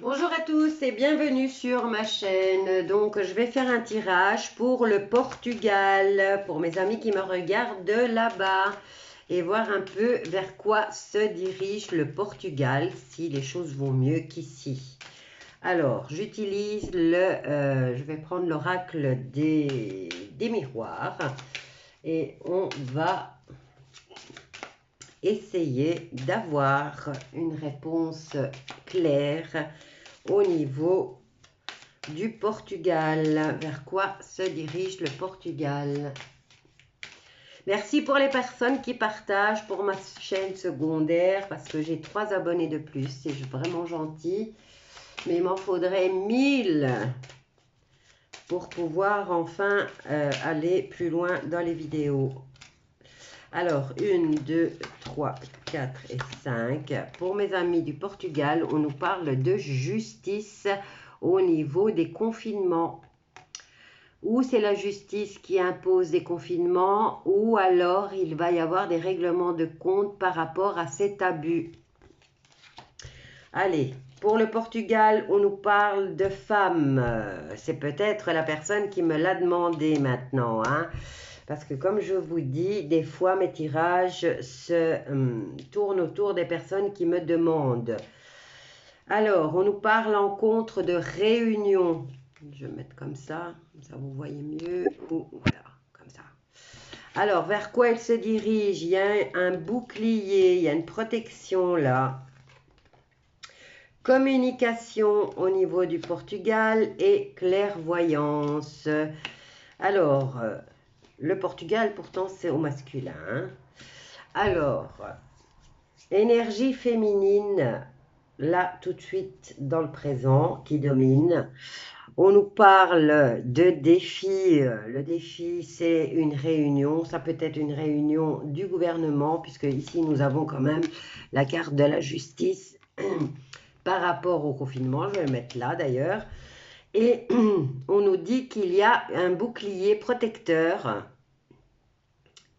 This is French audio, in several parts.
Bonjour à tous et bienvenue sur ma chaîne. Donc je vais faire un tirage pour le Portugal, pour mes amis qui me regardent de là-bas et voir un peu vers quoi se dirige le Portugal, si les choses vont mieux qu'ici. Alors j'utilise je vais prendre l'oracle des miroirs et on va essayer d'avoir une réponse claire au niveau du Portugal. Vers quoi se dirige le Portugal? Merci pour les personnes qui partagent pour ma chaîne secondaire parce que j'ai 3 abonnés de plus. C'est vraiment gentil. Mais il m'en faudrait 1000 pour pouvoir enfin aller plus loin dans les vidéos. Alors, 1, 2, 3, 4 et 5. Pour mes amis du Portugal, on nous parle de justice au niveau des confinements. Ou c'est la justice qui impose des confinements, ou alors il va y avoir des règlements de compte par rapport à cet abus. Allez, pour le Portugal, on nous parle de femmes. C'est peut-être la personne qui me l'a demandé maintenant, hein. Parce que comme je vous dis, des fois mes tirages se tournent autour des personnes qui me demandent. Alors, on nous parle en contre de réunion. Je vais mettre comme ça vous voyez mieux. Ou voilà, comme ça. Alors, vers quoi elle se dirige? Il y a un bouclier, il y a une protection là. Communication au niveau du Portugal et clairvoyance. Alors, le Portugal, pourtant, c'est au masculin. Hein. Alors, énergie féminine, là, tout de suite, dans le présent, qui domine. On nous parle de défi. Le défi, c'est une réunion. Ça peut être une réunion du gouvernement, puisque ici, nous avons quand même la carte de la justice par rapport au confinement. Je vais le mettre là, d'ailleurs. Et on nous dit qu'il y a un bouclier protecteur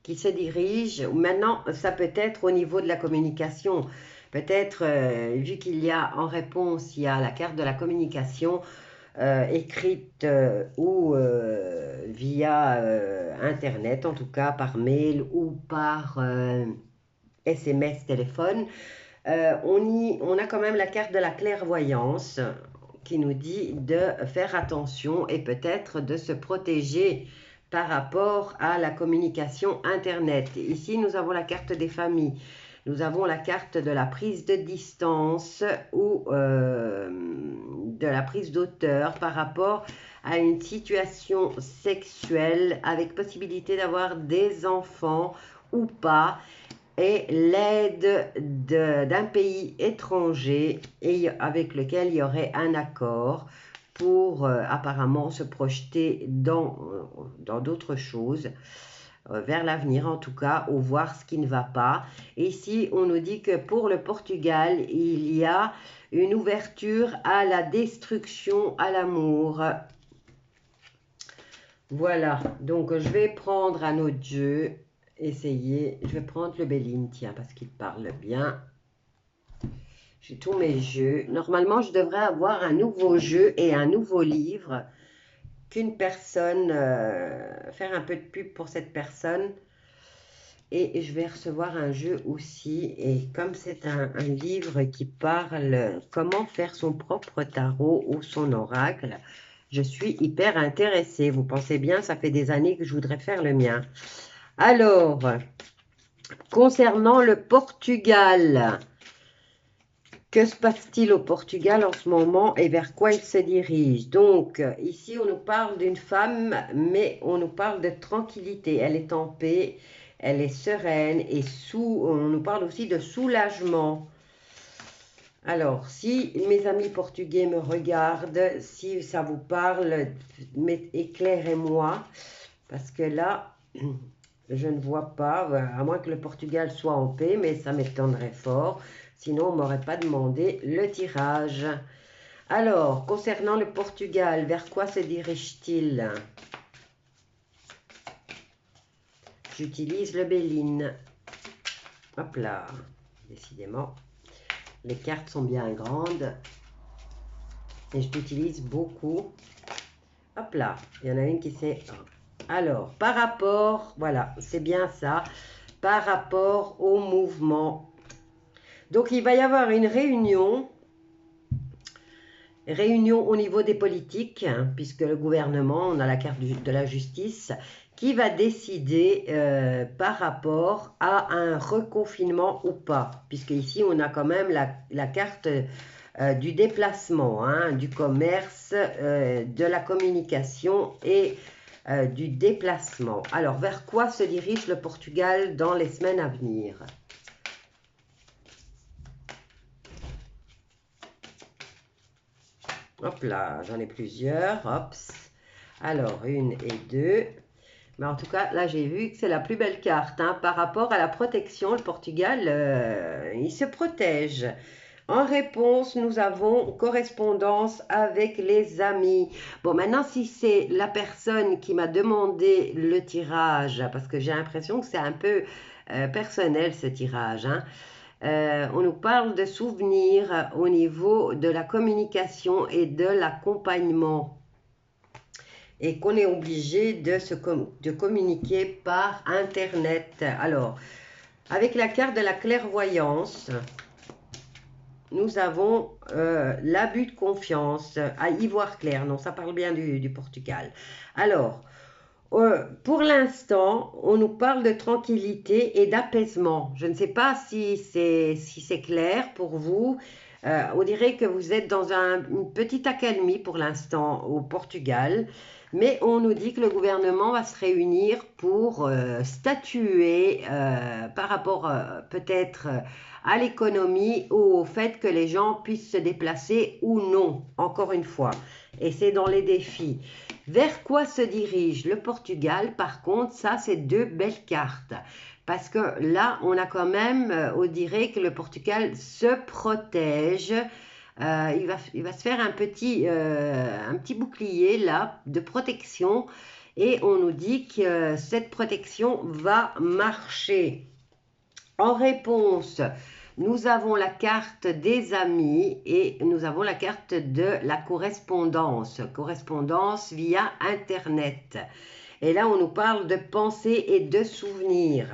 qui se dirige. Maintenant, ça peut être au niveau de la communication. Peut-être, vu qu'il y a en réponse, il y a la carte de la communication, écrite ou via internet, en tout cas par mail ou par SMS téléphone. On a quand même la carte de la clairvoyance qui nous dit de faire attention et peut-être de se protéger par rapport à la communication internet. Ici, nous avons la carte des familles. Nous avons la carte de la prise de distance ou de la prise d'auteur par rapport à une situation sexuelle avec possibilité d'avoir des enfants ou pas et l'aide d'un pays étranger et avec lequel il y aurait un accord pour apparemment se projeter dans d'autres choses vers l'avenir en tout cas, ou voir ce qui ne va pas. Ici, on nous dit que pour le Portugal, il y a une ouverture à la destruction, à l'amour. Voilà, donc je vais prendre un autre jeu, essayer. Je vais prendre le Béline, tiens, parce qu'il parle bien. J'ai tous mes jeux. Normalement, je devrais avoir un nouveau jeu et un nouveau livre qu'une personne, faire un peu de pub pour cette personne. Et je vais recevoir un jeu aussi. Et comme c'est un livre qui parle comment faire son propre tarot ou son oracle, je suis hyper intéressée. Vous pensez bien, ça fait des années que je voudrais faire le mien. Alors, concernant le Portugal, que se passe-t-il au Portugal en ce moment et vers quoi il se dirige? Donc, ici, on nous parle d'une femme, mais on nous parle de tranquillité. Elle est en paix, elle est sereine et on nous parle aussi de soulagement. Alors, si mes amis portugais me regardent, si ça vous parle, éclairez-moi, parce que là, je ne vois pas, à moins que le Portugal soit en paix, mais ça m'étonnerait fort. Sinon, on ne m'aurait pas demandé le tirage. Alors, concernant le Portugal, vers quoi se dirige-t-il? J'utilise le Béline. Hop là, décidément. Les cartes sont bien grandes. Et je l'utilise beaucoup. Hop là, il y en a une qui s'est... Alors, par rapport, voilà, c'est bien ça, par rapport au mouvement. Donc, il va y avoir une réunion au niveau des politiques, hein, puisque le gouvernement, on a la carte de la justice, qui va décider par rapport à un reconfinement ou pas. Puisque ici, on a quand même la carte du déplacement, hein, du commerce, de la communication et du déplacement. Alors, vers quoi se dirige le Portugal dans les semaines à venir? Hop là, j'en ai plusieurs. Hop. Alors, une et deux. Mais en tout cas, là, j'ai vu que c'est la plus belle carte. Hein. Par rapport à la protection, le Portugal, il se protège. En réponse, nous avons correspondance avec les amis. Bon, maintenant, si c'est la personne qui m'a demandé le tirage, parce que j'ai l'impression que c'est un peu personnel, ce tirage, hein. On nous parle de souvenirs au niveau de la communication et de l'accompagnement. Et qu'on est obligé de communiquer par Internet. Alors, avec la carte de la clairvoyance, nous avons l'abus de confiance à Ivoire clair. Non, ça parle bien du Portugal. Alors, pour l'instant, on nous parle de tranquillité et d'apaisement. Je ne sais pas si c'est clair pour vous. On dirait que vous êtes dans une petite accalmie pour l'instant au Portugal. Mais on nous dit que le gouvernement va se réunir pour statuer par rapport peut-être à l'économie ou au fait que les gens puissent se déplacer ou non, encore une fois. Et c'est dans les défis. Vers quoi se dirige le Portugal? Par contre, ça, c'est deux belles cartes. Parce que là, on a quand même, on dirait que le Portugal se protège. Il va se faire un petit bouclier là de protection. Et on nous dit que cette protection va marcher. En réponse, nous avons la carte des amis et nous avons la carte de la correspondance via Internet. Et là, on nous parle de pensée et de souvenirs.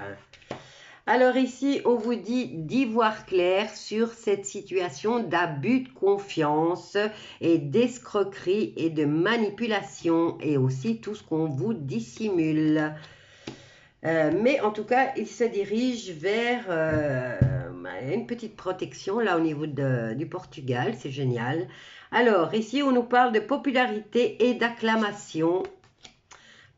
Alors ici, on vous dit d'y voir clair sur cette situation d'abus de confiance et d'escroquerie et de manipulation et aussi tout ce qu'on vous dissimule. Mais en tout cas, il se dirige vers une petite protection là au niveau du Portugal, c'est génial. Alors ici, on nous parle de popularité et d'acclamation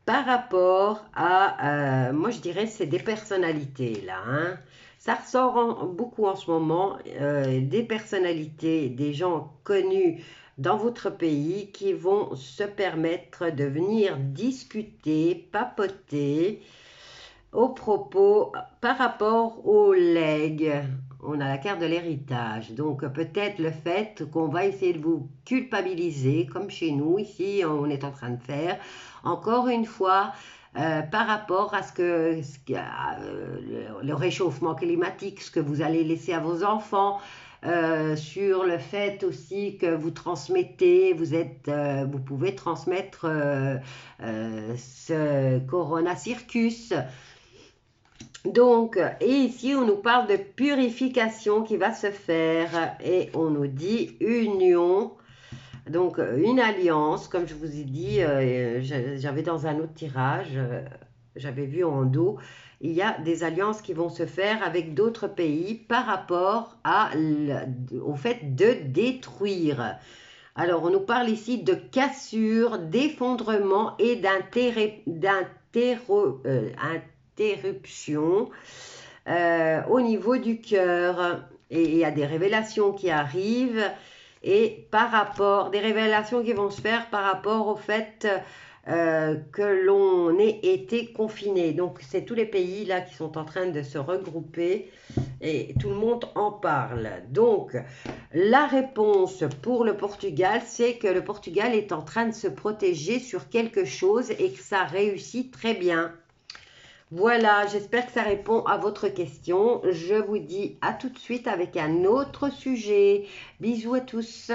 par rapport à, moi je dirais c'est des personnalités là. Hein. Ça ressort beaucoup en ce moment, des personnalités, des gens connus dans votre pays qui vont se permettre de venir discuter, papoter, au propos, par rapport au legs, on a la carte de l'héritage. Donc, peut-être le fait qu'on va essayer de vous culpabiliser, comme chez nous, ici, on est en train de faire. Encore une fois, par rapport à le réchauffement climatique, ce que vous allez laisser à vos enfants, sur le fait aussi que vous transmettez, vous pouvez transmettre ce Corona Circus. Donc, et ici, on nous parle de purification qui va se faire et on nous dit union, donc une alliance, comme je vous ai dit, j'avais dans un autre tirage, j'avais vu en dos, il y a des alliances qui vont se faire avec d'autres pays par rapport au fait de détruire. Alors, on nous parle ici de cassure, d'effondrement et interruption au niveau du cœur. Et il y a des révélations qui arrivent et des révélations qui vont se faire par rapport au fait que l'on ait été confiné. Donc, c'est tous les pays là qui sont en train de se regrouper et tout le monde en parle. Donc, la réponse pour le Portugal, c'est que le Portugal est en train de se protéger sur quelque chose et que ça réussit très bien. Voilà, j'espère que ça répond à votre question. Je vous dis à tout de suite avec un autre sujet. Bisous à tous.